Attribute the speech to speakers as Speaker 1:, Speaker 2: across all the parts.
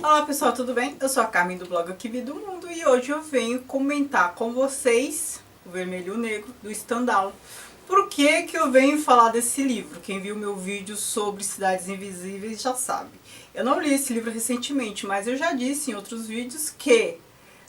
Speaker 1: Olá pessoal, tudo bem? Eu sou a Carmen do blog Aqui Vi do Mundo e hoje eu venho comentar com vocês O Vermelho e o Negro, do Stendhal. Por que que eu venho falar desse livro? Quem viu meu vídeo sobre Cidades Invisíveis já sabe. Eu não li esse livro recentemente, mas eu já disse em outros vídeos que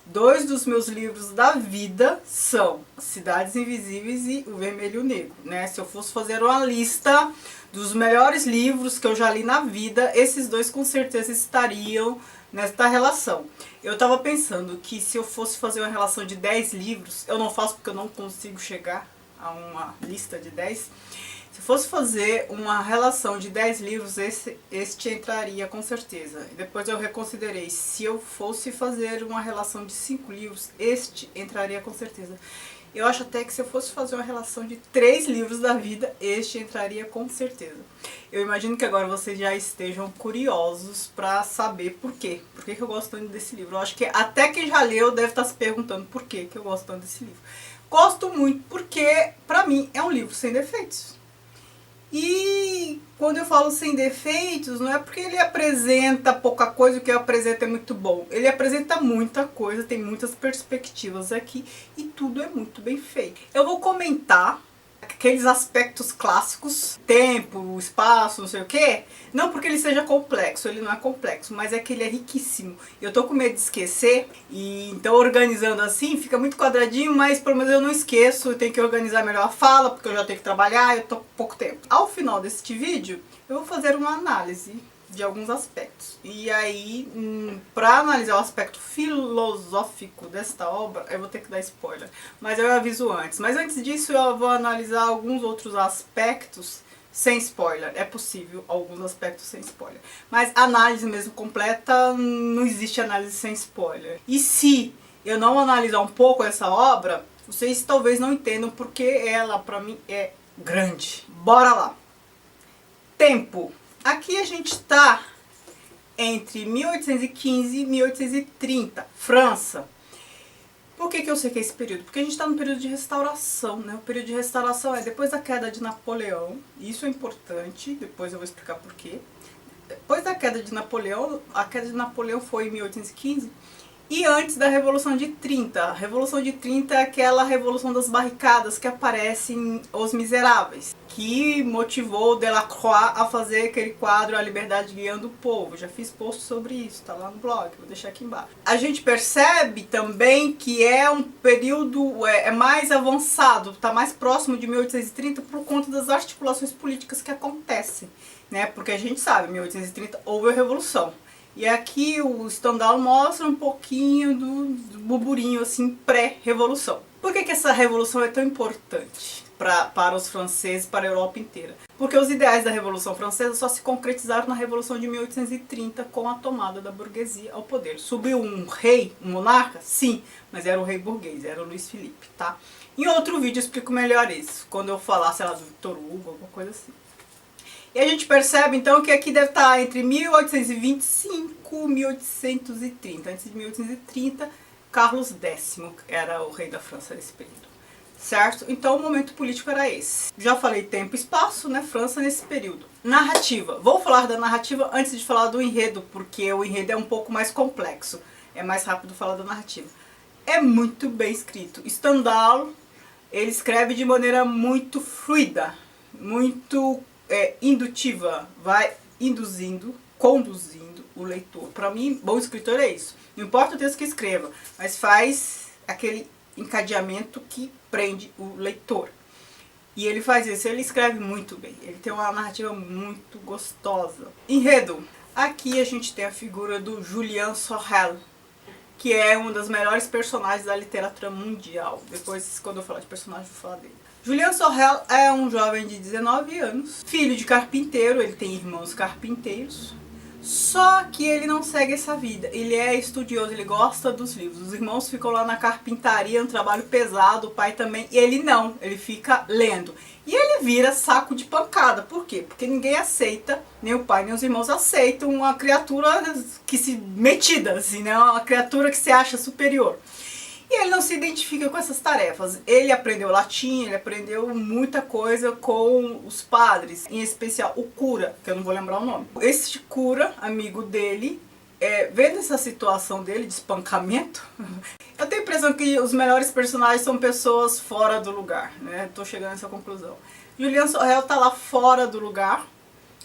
Speaker 1: dois dos meus livros da vida são Cidades Invisíveis e O Vermelho e o Negro, né? Se eu fosse fazer uma lista dos melhores livros que eu já li na vida, esses dois com certeza estariam nesta relação. Eu tava pensando que se eu fosse fazer uma relação de 10 livros, eu não faço porque eu não consigo chegar a uma lista de 10. Se eu fosse fazer uma relação de 10 livros, este entraria com certeza. Depois eu reconsiderei, se eu fosse fazer uma relação de 5 livros, este entraria com certeza. Eu acho até que se eu fosse fazer uma relação de 3 livros da vida, este entraria com certeza. Eu imagino que agora vocês já estejam curiosos para saber por quê. Por que eu gosto tanto desse livro. Eu acho que até quem já leu deve estar se perguntando por que eu gosto tanto desse livro. Gosto muito porque, pra mim, é um livro sem defeitos. E quando eu falo sem defeitos, não é porque ele apresenta pouca coisa, o que ele apresenta é muito bom. Ele apresenta muita coisa, tem muitas perspectivas aqui e tudo é muito bem feito. Eu vou comentar aqueles aspectos clássicos, tempo, espaço, não sei o que, não porque ele seja complexo, ele não é complexo, mas é que ele é riquíssimo. Eu tô com medo de esquecer, e então organizando assim, fica muito quadradinho, mas pelo menos eu não esqueço, eu tenho que organizar melhor a fala, porque eu já tenho que trabalhar, eu tô com pouco tempo. Ao final deste vídeo, eu vou fazer uma análise de alguns aspectos. E aí, para analisar o aspecto filosófico desta obra, eu vou ter que dar spoiler. Mas eu aviso antes. Mas antes disso, eu vou analisar alguns outros aspectos sem spoiler. É possível alguns aspectos sem spoiler. Mas análise mesmo completa, não existe análise sem spoiler. E se eu não analisar um pouco essa obra, vocês talvez não entendam porque ela, pra mim, é grande. Bora lá! Tempo. Aqui a gente está entre 1815 e 1830, França. Por que eu sei que é esse período? Porque a gente está no período de restauração, né? O período de restauração é depois da queda de Napoleão, isso é importante, depois eu vou explicar por quê. Depois da queda de Napoleão, a queda de Napoleão foi em 1815, e antes da Revolução de 30. A Revolução de 30 é aquela revolução das barricadas que aparece em Os Miseráveis, que motivou Delacroix a fazer aquele quadro A Liberdade Guiando o Povo. Já fiz post sobre isso, tá lá no blog, vou deixar aqui embaixo. A gente percebe também que é um período mais avançado, tá mais próximo de 1830 por conta das articulações políticas que acontecem, né? Porque a gente sabe, em 1830 houve a Revolução. E aqui o Stendhal mostra um pouquinho do burburinho assim pré-revolução. Por que essa revolução é tão importante para os franceses, para a Europa inteira? Porque os ideais da Revolução Francesa só se concretizaram na Revolução de 1830 com a tomada da burguesia ao poder. Subiu um rei, um monarca? Sim, mas era o rei burguês, era o Luiz Felipe, tá? Em outro vídeo eu explico melhor isso, quando eu falar, sei lá, do Victor Hugo, alguma coisa assim. E a gente percebe então que aqui deve estar entre 1825 e 1830. Antes de 1830, Carlos X era o rei da França nesse período. Certo? Então o momento político era esse. Já falei tempo e espaço, né? França nesse período. Narrativa. Vou falar da narrativa antes de falar do enredo, porque o enredo é um pouco mais complexo. É mais rápido falar da narrativa. É muito bem escrito. Stendhal, ele escreve de maneira muito fluida, muito indutiva, vai induzindo, conduzindo o leitor. Para mim, bom escritor é isso. Não importa o texto que escreva, mas faz aquele encadeamento que prende o leitor. E ele faz isso, ele escreve muito bem. Ele tem uma narrativa muito gostosa. Enredo. Aqui a gente tem a figura do Julien Sorel, que é uma das melhores personagens da literatura mundial. Depois, quando eu falar de personagem, eu vou falar dele. Julien Sorel é um jovem de 19 anos, filho de carpinteiro, ele tem irmãos carpinteiros, só que ele não segue essa vida, ele é estudioso, ele gosta dos livros, os irmãos ficam lá na carpintaria, um trabalho pesado, o pai também, e ele não, ele fica lendo. E ele vira saco de pancada, por quê? Porque ninguém aceita, nem o pai nem os irmãos aceitam uma criatura que se metida, assim, né? Uma criatura que se acha superior. E ele não se identifica com essas tarefas. Ele aprendeu latim, ele aprendeu muita coisa com os padres, em especial o cura, que eu não vou lembrar o nome. Este cura, amigo dele, vendo essa situação dele de espancamento, eu tenho a impressão que os melhores personagens são pessoas fora do lugar, né? Tô chegando a essa conclusão. Julian Sorrell tá lá fora do lugar,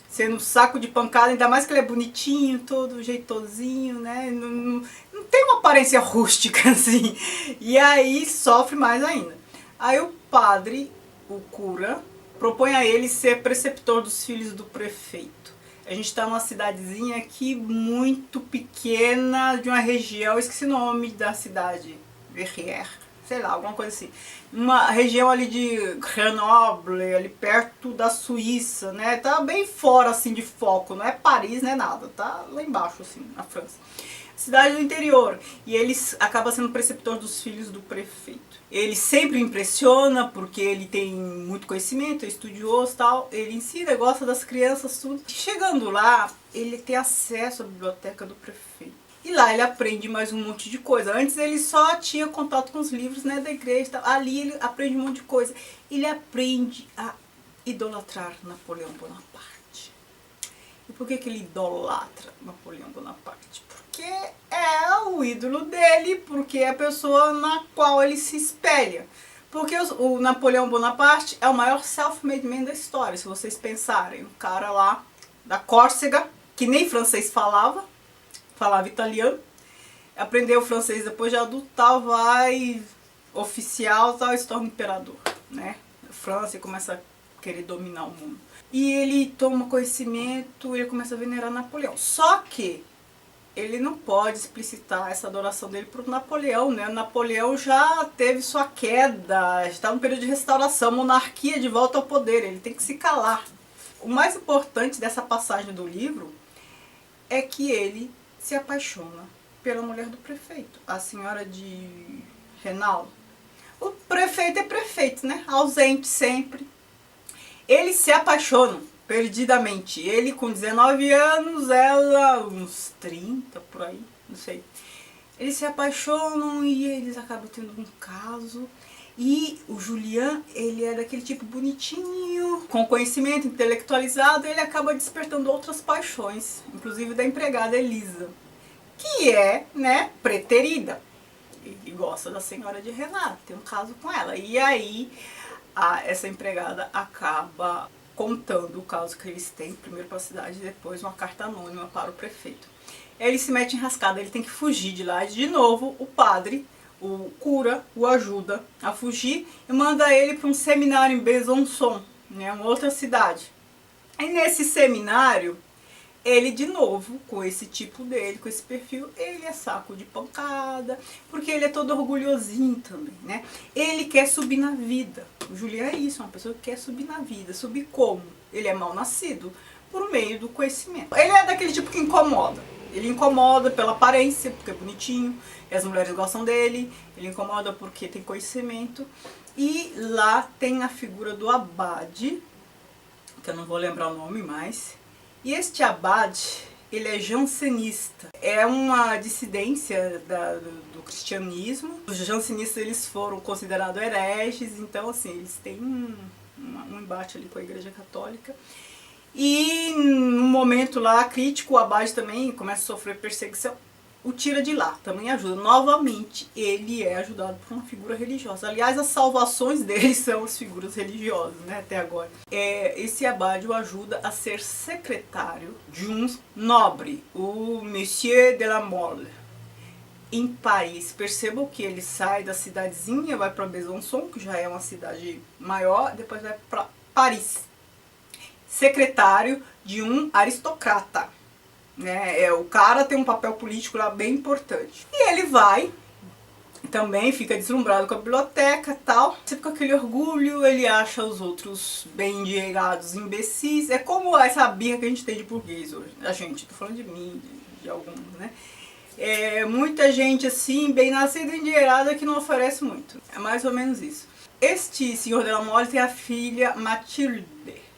Speaker 1: sendo um saco de pancada, ainda mais que ele é bonitinho, todo jeitosinho, né? Não tem uma aparência rústica, assim. E aí sofre mais ainda. Aí o padre, o cura, propõe a ele ser preceptor dos filhos do prefeito. A gente tá numa cidadezinha aqui muito pequena, de uma região, eu esqueci o nome da cidade, Verrières, sei lá, alguma coisa assim. Uma região ali de Grenoble, ali perto da Suíça, né? Tá bem fora, assim, de foco, não é Paris, não é nada, tá lá embaixo, assim, na França. Cidade do interior. E ele acaba sendo preceptor dos filhos do prefeito. Ele sempre impressiona porque ele tem muito conhecimento, é estudioso e tal. Ele ensina, gosta das crianças, tudo. Chegando lá, ele tem acesso à biblioteca do prefeito. E lá ele aprende mais um monte de coisa. Antes ele só tinha contato com os livros, né, da igreja e tal. Ali ele aprende um monte de coisa. Ele aprende a idolatrar Napoleão Bonaparte. E por que ele idolatra Napoleão Bonaparte? Porque é o ídolo dele, porque é a pessoa na qual ele se espelha. Porque o Napoleão Bonaparte é o maior self-made man da história, se vocês pensarem. O cara lá da Córcega, que nem francês falava italiano, aprendeu francês depois de adulto, tal, vai oficial, tal, e se torna imperador, né? A França começa a querer dominar o mundo. E ele toma conhecimento, ele começa a venerar Napoleão. Só que ele não pode explicitar essa adoração dele para o Napoleão, né? O Napoleão já teve sua queda, está no período de restauração, monarquia de volta ao poder, ele tem que se calar. O mais importante dessa passagem do livro é que ele se apaixona pela mulher do prefeito, a senhora de Renal. O prefeito é prefeito, né? Ausente sempre. Eles se apaixonam perdidamente. Ele com 19 anos, ela uns 30, por aí, não sei. Eles se apaixonam e eles acabam tendo um caso. E o Julian, ele é daquele tipo bonitinho, com conhecimento, intelectualizado, ele acaba despertando outras paixões, inclusive da empregada Elisa, que é, né, preterida. Ele gosta da senhora de Renata, tem um caso com ela. E aí, essa empregada acaba contando o caso que eles têm, primeiro para a cidade, depois uma carta anônima para o prefeito. Ele se mete em rascada, ele tem que fugir de lá. De novo, o padre, o cura, o ajuda a fugir e manda ele para um seminário em Besançon, né, uma outra cidade. E nesse seminário, ele de novo, com esse tipo dele, com esse perfil, ele é saco de pancada, porque ele é todo orgulhosinho também, né? Ele quer subir na vida. O Julian é isso, uma pessoa que quer subir na vida. Subir como? Ele é mal nascido, por meio do conhecimento. Ele é daquele tipo que incomoda. Ele incomoda pela aparência, porque é bonitinho, e as mulheres gostam dele. Ele incomoda porque tem conhecimento. E lá tem a figura do abade, que eu não vou lembrar o nome mais. E este abade, ele é jansenista. É uma dissidência do cristianismo. Os jansenistas, eles foram considerados hereges, então assim, eles têm um embate ali com a Igreja Católica. E num momento lá crítico, o abade também começa a sofrer perseguição. O tira de lá, também ajuda. Novamente, ele é ajudado por uma figura religiosa. Aliás, as salvações dele são as figuras religiosas, né, até agora. Esse abade o ajuda a ser secretário de um nobre, o Monsieur de la Mole, em Paris. Percebam que ele sai da cidadezinha, vai para Besançon, que já é uma cidade maior, depois vai para Paris. Secretário de um aristocrata. Né? O cara tem um papel político lá bem importante. E ele vai, também fica deslumbrado com a biblioteca e tal. Sempre com aquele orgulho, ele acha os outros bem endinheirados, imbecis. É como essa birra que a gente tem de burguês hoje. A gente, tô falando de mim, de alguns, né? Muita gente assim, bem nascida e endinheirada que não oferece muito. É mais ou menos isso. Este senhor de la Mole tem a filha Mathilde.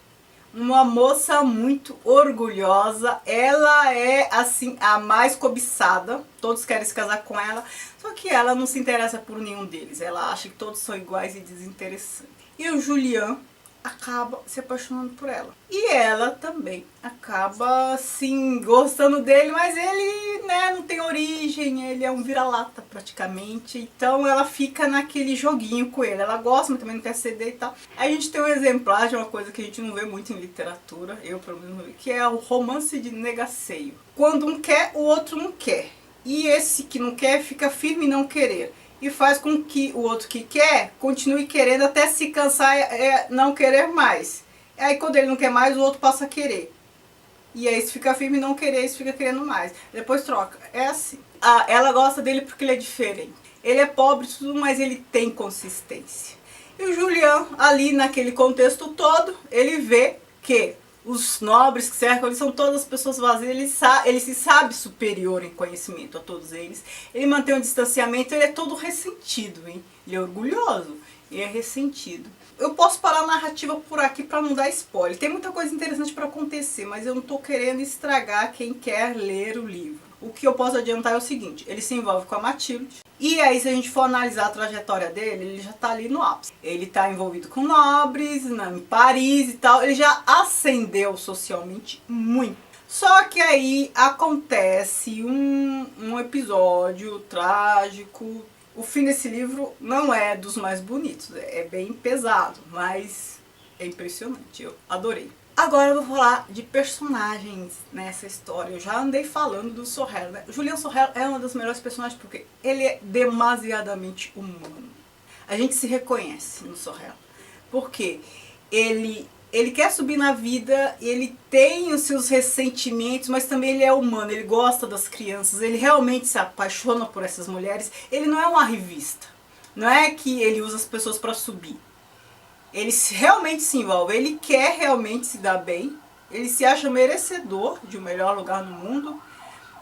Speaker 1: Uma moça muito orgulhosa, ela é assim a mais cobiçada, todos querem se casar com ela, só que ela não se interessa por nenhum deles, ela acha que todos são iguais e desinteressantes. E o Julian, acaba se apaixonando por ela. E ela também acaba, assim, gostando dele, mas ele, né, não tem origem, ele é um vira-lata praticamente. Então ela fica naquele joguinho com ele. Ela gosta, mas também não quer ceder e tal. Aí a gente tem um exemplar de uma coisa que a gente não vê muito em literatura, eu pelo menos não vi, que é o romance de negaceio. Quando um quer, o outro não quer. E esse que não quer fica firme em não querer. E faz com que o outro que quer continue querendo até se cansar e não querer mais. Aí quando ele não quer mais, o outro passa a querer. E aí se fica firme em não querer, esse fica querendo mais. Depois troca. É assim. Ela gosta dele porque ele é diferente. Ele é pobre e tudo, mas ele tem consistência. E o Julian, ali naquele contexto todo, ele vê que os nobres que cercam ele são todas pessoas vazias, ele se sabe superior em conhecimento a todos eles. Ele mantém um distanciamento, ele é todo ressentido, hein? Ele é orgulhoso e é ressentido. Eu posso parar a narrativa por aqui para não dar spoiler. Tem muita coisa interessante para acontecer, mas eu não estou querendo estragar quem quer ler o livro. O que eu posso adiantar é o seguinte, ele se envolve com a Matilde, e aí se a gente for analisar a trajetória dele, ele já está ali no ápice. Ele está envolvido com nobres, em Paris e tal, ele já ascendeu socialmente muito. Só que aí acontece um episódio trágico. O fim desse livro não é dos mais bonitos, é bem pesado, mas é impressionante, eu adorei. Agora eu vou falar de personagens nessa história. Eu já andei falando do Sorel, né? O Julian Sorel é uma das melhores personagens porque ele é demasiadamente humano. A gente se reconhece no Sorel. Porque ele quer subir na vida, ele tem os seus ressentimentos, mas também ele é humano, ele gosta das crianças, ele realmente se apaixona por essas mulheres. Ele não é uma revista, não é que ele usa as pessoas para subir. Ele realmente se envolve, ele quer realmente se dar bem, ele se acha merecedor de um melhor lugar no mundo,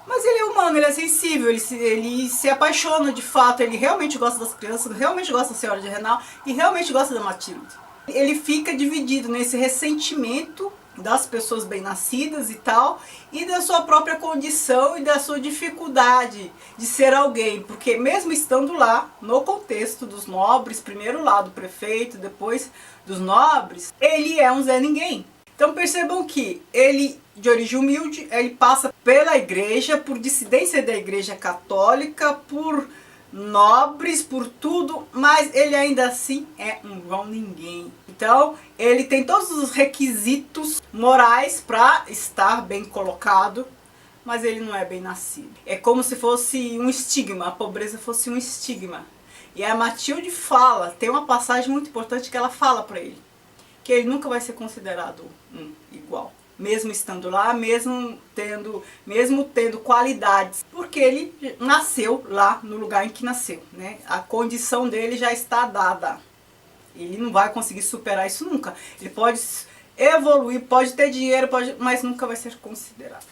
Speaker 1: mas ele é humano, ele é sensível, ele se apaixona de fato, ele realmente gosta das crianças, realmente gosta da senhora de Renal e realmente gosta da Matilde. Ele fica dividido nesse ressentimento das pessoas bem-nascidas e tal, e da sua própria condição e da sua dificuldade de ser alguém, porque mesmo estando lá, no contexto dos nobres, primeiro lá do prefeito, depois dos nobres, ele é um Zé Ninguém. Então percebam que ele, de origem humilde, ele passa pela igreja, por dissidência da igreja católica, por nobres, por tudo, mas ele ainda assim é um João Ninguém. Então, ele tem todos os requisitos morais para estar bem colocado, mas ele não é bem nascido. É como se fosse um estigma, a pobreza fosse um estigma. E a Matilde fala, tem uma passagem muito importante que ela fala para ele, que ele nunca vai ser considerado um igual. Mesmo estando lá, mesmo tendo qualidades, porque ele nasceu lá no lugar em que nasceu, né? A condição dele já está dada. Ele não vai conseguir superar isso nunca. Ele pode evoluir, pode ter dinheiro, mas nunca vai ser considerado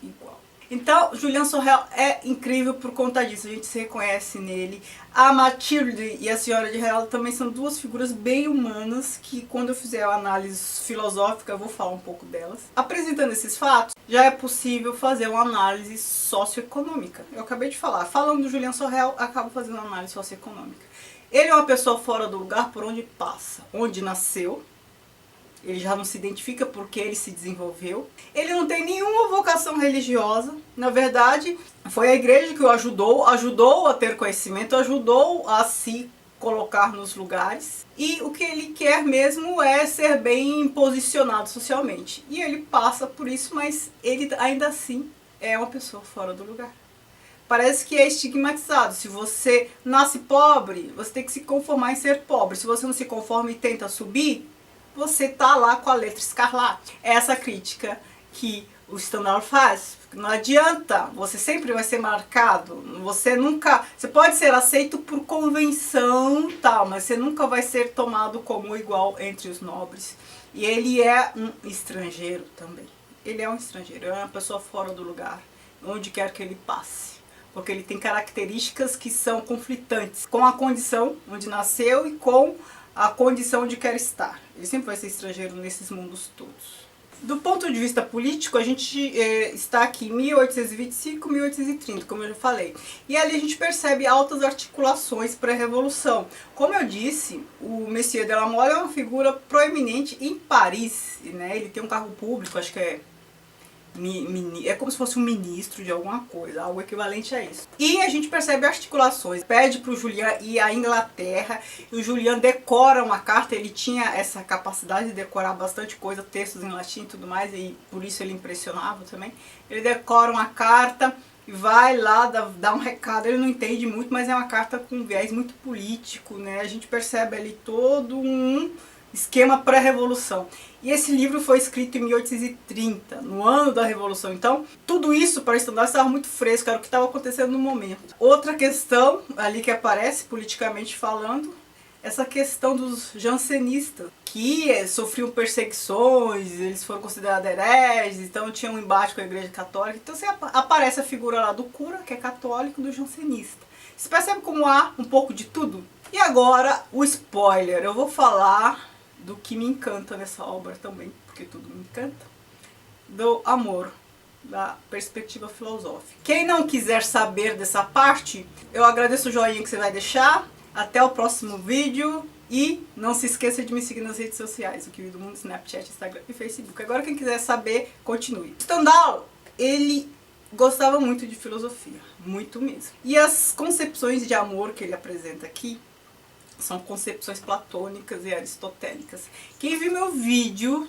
Speaker 1: igual. Então, Julian Sorel é incrível por conta disso, a gente se reconhece nele. A Matilde e a Senhora de Renal também são duas figuras bem humanas que, quando eu fizer a análise filosófica, eu vou falar um pouco delas. Apresentando esses fatos, já é possível fazer uma análise socioeconômica. Eu acabei de falar, falando do Julian Sorel, acabo fazendo uma análise socioeconômica. Ele é uma pessoa fora do lugar por onde passa, onde nasceu. Ele já não se identifica porque ele se desenvolveu. Ele não tem nenhuma vocação religiosa. Na verdade, foi a igreja que o ajudou a ter conhecimento, ajudou a se colocar nos lugares. E o que ele quer mesmo é ser bem posicionado socialmente. E ele passa por isso, mas ele ainda assim é uma pessoa fora do lugar. Parece que é estigmatizado. Se você nasce pobre, você tem que se conformar em ser pobre. Se você não se conforma e tenta subir, você tá lá com a letra escarlate. É essa crítica que o Stendhal faz. Não adianta, você sempre vai ser marcado. Você pode ser aceito por convenção, tal, mas você nunca vai ser tomado como igual entre os nobres. E ele é um estrangeiro também. Ele é um estrangeiro, é uma pessoa fora do lugar, onde quer que ele passe. Porque ele tem características que são conflitantes com a condição onde nasceu e com a condição onde quer estar. Ele sempre vai ser estrangeiro nesses mundos todos. Do ponto de vista político, a gente está aqui em 1825, 1830, como eu já falei. E ali a gente percebe altas articulações pré-revolução. Como eu disse, o Messier de la Mole é uma figura proeminente em Paris, né? Ele tem um cargo público, acho que é como se fosse um ministro de alguma coisa, algo equivalente a isso. E a gente percebe articulações, pede para o Julian ir à Inglaterra, e o Julian decora uma carta, ele tinha essa capacidade de decorar bastante coisa, textos em latim e tudo mais, e por isso ele impressionava também. Ele decora uma carta e vai lá dar um recado, ele não entende muito, mas é uma carta com um viés muito político, né? A gente percebe ali todo um esquema pré-revolução. E esse livro foi escrito em 1830, no ano da Revolução. Então, tudo isso para Stendhal estava muito fresco, era o que estava acontecendo no momento. Outra questão ali que aparece, politicamente falando, essa questão dos jansenistas, que sofriam perseguições, eles foram considerados hereges, então tinha um embate com a Igreja Católica. Então você aparece a figura lá do cura, que é católico, do jansenista. Você percebe como há um pouco de tudo? E agora, o spoiler. Eu vou falar do que me encanta nessa obra também, porque tudo me encanta, do amor, da perspectiva filosófica. Quem não quiser saber dessa parte, eu agradeço o joinha que você vai deixar, até o próximo vídeo, e não se esqueça de me seguir nas redes sociais, o Kiwi do Mundo, Snapchat, Instagram e Facebook. Agora quem quiser saber, continue. Stendhal, ele gostava muito de filosofia, muito mesmo. E as concepções de amor que ele apresenta aqui, são concepções platônicas e aristotélicas. Quem viu meu vídeo,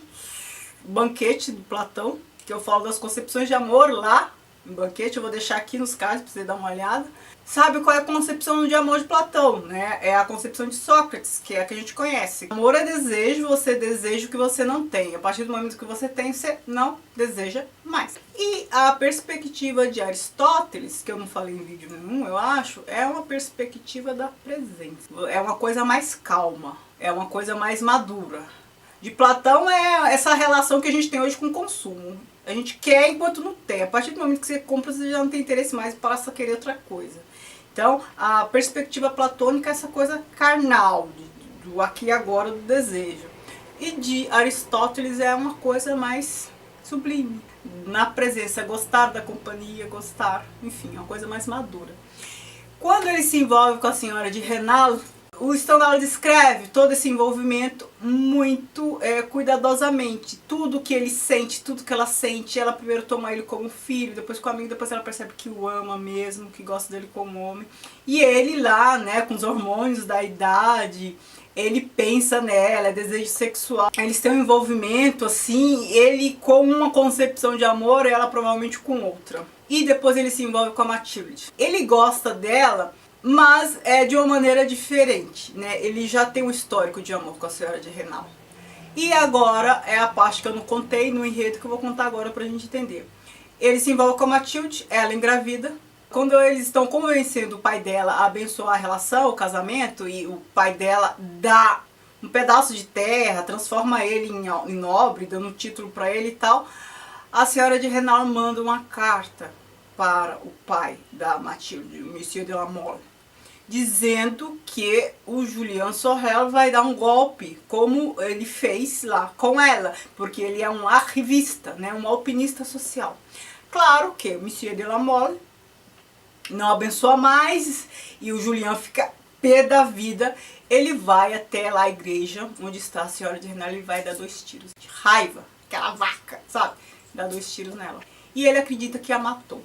Speaker 1: Banquete do Platão, que eu falo das concepções de amor lá, em Banquete, eu vou deixar aqui nos cards para você dar uma olhada, sabe qual é a concepção de amor de Platão, né? É a concepção de Sócrates, que é a que a gente conhece. Amor é desejo, você deseja o que você não tem. A partir do momento que você tem, você não deseja mais. E a perspectiva de Aristóteles, que eu não falei em vídeo nenhum, eu acho, é uma perspectiva da presença. É uma coisa mais calma, é uma coisa mais madura. De Platão é essa relação que a gente tem hoje com o consumo. A gente quer enquanto não tem. A partir do momento que você compra, você já não tem interesse mais e passa a querer outra coisa. Então, a perspectiva platônica é essa coisa carnal, do aqui e agora, do desejo. E de Aristóteles é uma coisa mais sublime. Na presença, gostar da companhia, gostar, enfim, uma coisa mais madura. Quando ele se envolve com a senhora de Renal, o Stendhal descreve todo esse envolvimento muito cuidadosamente. Tudo que ele sente, tudo que ela sente, ela primeiro toma ele como filho, depois como amigo, depois ela percebe que o ama mesmo, que gosta dele como homem. E ele lá, né, com os hormônios da idade, ele pensa nela, é desejo sexual. Eles têm um envolvimento assim, ele com uma concepção de amor, ela provavelmente com outra. E depois ele se envolve com a Matilde. Ele gosta dela, mas é de uma maneira diferente, né? Ele já tem um histórico de amor com a senhora de Renal. E agora é a parte que eu não contei no enredo que eu vou contar agora pra gente entender. Ele se envolve com a Matilde, ela engravida. Quando eles estão convencendo o pai dela a abençoar a relação, o casamento, e o pai dela dá um pedaço de terra, transforma ele em nobre, dando um título pra ele e tal, a senhora de Renal manda uma carta para o pai da Matilde, o Monsieur de la Mole, dizendo que o Julian Sorel vai dar um golpe, como ele fez lá com ela, porque ele é um arrivista, né, um alpinista social. Claro que o Monsieur de la Mole não abençoa mais e o Julian fica pé da vida. Ele vai até lá a igreja onde está a senhora de Renal e vai dar 2 tiros de raiva, aquela vaca, sabe? Dá 2 tiros nela. E ele acredita que a matou.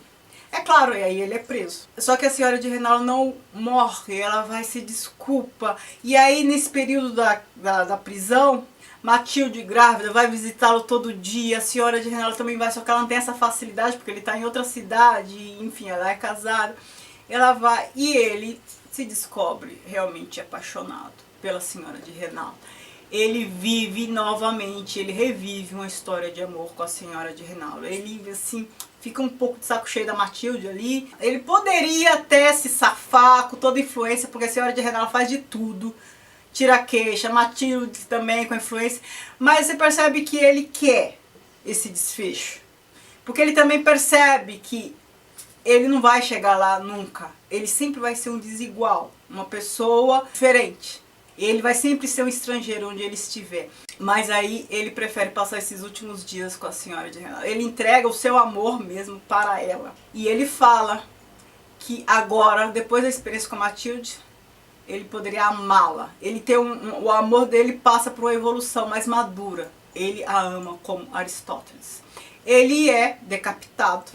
Speaker 1: É claro, e aí ele é preso. Só que a senhora de Renal não morre, ela vai se desculpa. E aí nesse período da prisão, Matilde grávida vai visitá-lo todo dia, a senhora de Renal também vai, só que ela não tem essa facilidade porque ele está em outra cidade, enfim, ela é casada. Ela vai e ele se descobre realmente apaixonado pela senhora de Renal. Ele vive novamente, ele revive uma história de amor com a senhora de Renal. Ele, assim, fica um pouco de saco cheio da Matilde ali. Ele poderia até se safar com toda a influência, porque a senhora de Renal faz de tudo. Tira a queixa, Matilde também com influência. Mas você percebe que ele quer esse desfecho. Porque ele também percebe que ele não vai chegar lá nunca. Ele sempre vai ser um desigual, uma pessoa diferente. Ele vai sempre ser um estrangeiro onde ele estiver. Mas aí ele prefere passar esses últimos dias com a senhora de Rênal. Ele entrega o seu amor mesmo para ela. E ele fala que agora, depois da experiência com a Matilde, ele poderia amá-la. Ele tem o amor dele passa por uma evolução mais madura. Ele a ama como Aristóteles. Ele é decapitado.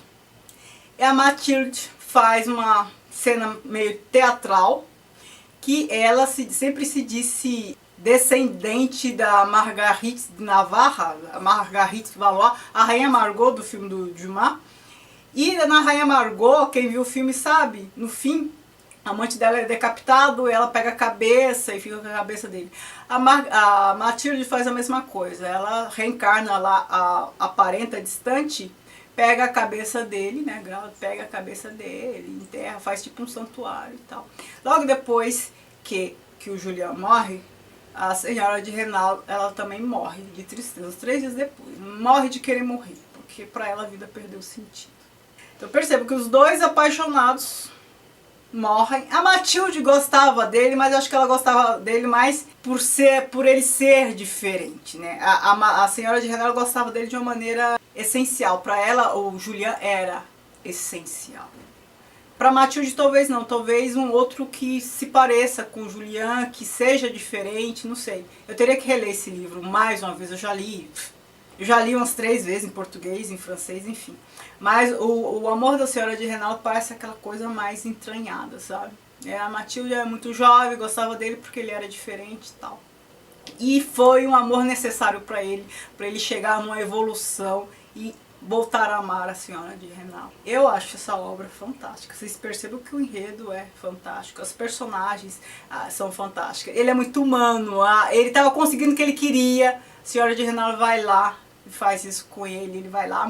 Speaker 1: E a Matilde faz uma cena meio teatral, que ela sempre se disse descendente da Marguerite de Navarra, a Marguerite de Valois, a Rainha Margot do filme do Dumas. E na Rainha Margot, quem viu o filme sabe, no fim, a amante dela é decapitado, ela pega a cabeça e fica com a cabeça dele. A Matilde faz a mesma coisa, ela reencarna lá a parenta distante, pega a cabeça dele, né, pega a cabeça dele, enterra, faz tipo um santuário e tal. Logo depois que o Julian morre, a senhora de Rênal, ela também morre de tristeza, 3 dias depois. Morre de querer morrer, porque pra ela a vida perdeu sentido. Então percebo que os dois apaixonados morrem. A Matilde gostava dele, mas eu acho que ela gostava dele mais por ele ser diferente, né? A senhora de Rênal gostava dele de uma maneira essencial. Para ela, o Julian era essencial. Para Matilde talvez não, talvez um outro que se pareça com o Julian, que seja diferente, não sei. Eu teria que reler esse livro mais uma vez, eu já li umas 3 vezes em português, em francês, enfim. Mas o amor da senhora de Rênal parece aquela coisa mais entranhada, sabe? A Matilde é muito jovem, gostava dele porque ele era diferente e tal. E foi um amor necessário para ele chegar numa evolução e voltar a amar a senhora de Rênal. Eu acho essa obra fantástica. Vocês percebem que o enredo é fantástico, as personagens são fantásticas. Ele é muito humano, ele estava conseguindo o que ele queria, a senhora de Rênal vai lá e faz isso com ele vai lá,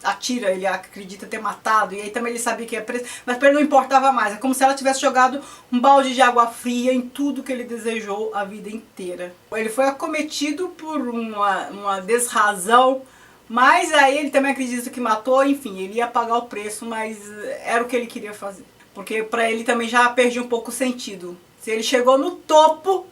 Speaker 1: atira, ele acredita ter matado, e aí também ele sabia que ia preso, mas para ele não importava mais. É como se ela tivesse jogado um balde de água fria em tudo que ele desejou a vida inteira. Ele foi acometido por uma desrazão, mas aí ele também acredita que matou, enfim, ele ia pagar o preço, mas era o que ele queria fazer. Porque para ele também já perdia um pouco o sentido. Se ele chegou no topo,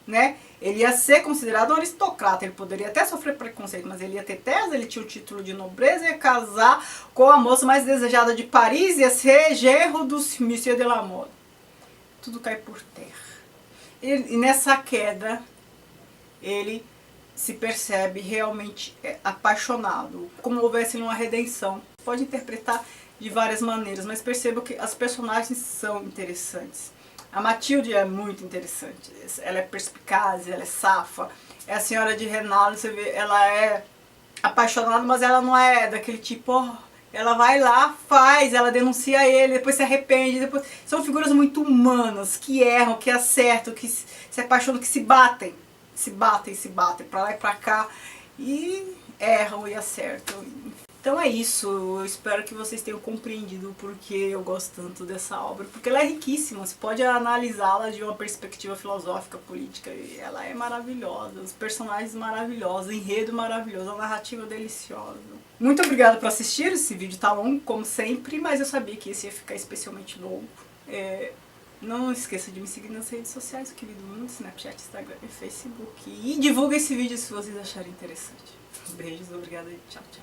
Speaker 1: né, ele ia ser considerado um aristocrata, ele poderia até sofrer preconceito, mas ele ia ter terras, ele tinha o título de nobreza, ia casar com a moça mais desejada de Paris, ia ser genro do Monsieur de la Mode. Tudo cai por terra. E nessa queda, ele se percebe realmente apaixonado, como houvesse uma redenção. Pode interpretar de várias maneiras, mas perceba que as personagens são interessantes. A Matilde é muito interessante, ela é perspicaz, ela é safa, é a senhora de Rênal, você vê, ela é apaixonada, mas ela não é daquele tipo, ela vai lá, faz, ela denuncia ele, depois se arrepende, depois... São figuras muito humanas, que erram, que acertam, que se apaixonam, que se batem, pra lá e pra cá, e erram e acertam. Então é isso, eu espero que vocês tenham compreendido o porquê eu gosto tanto dessa obra, porque ela é riquíssima, você pode analisá-la de uma perspectiva filosófica, política, e ela é maravilhosa, os personagens maravilhosos, o enredo maravilhoso, a narrativa deliciosa. Muito obrigada por assistir, esse vídeo tá longo, como sempre, mas eu sabia que esse ia ficar especialmente longo. Não esqueça de me seguir nas redes sociais, o Querido Mundo, Snapchat, Instagram e Facebook, e divulga esse vídeo se vocês acharem interessante. Beijos, obrigada e tchau, tchau.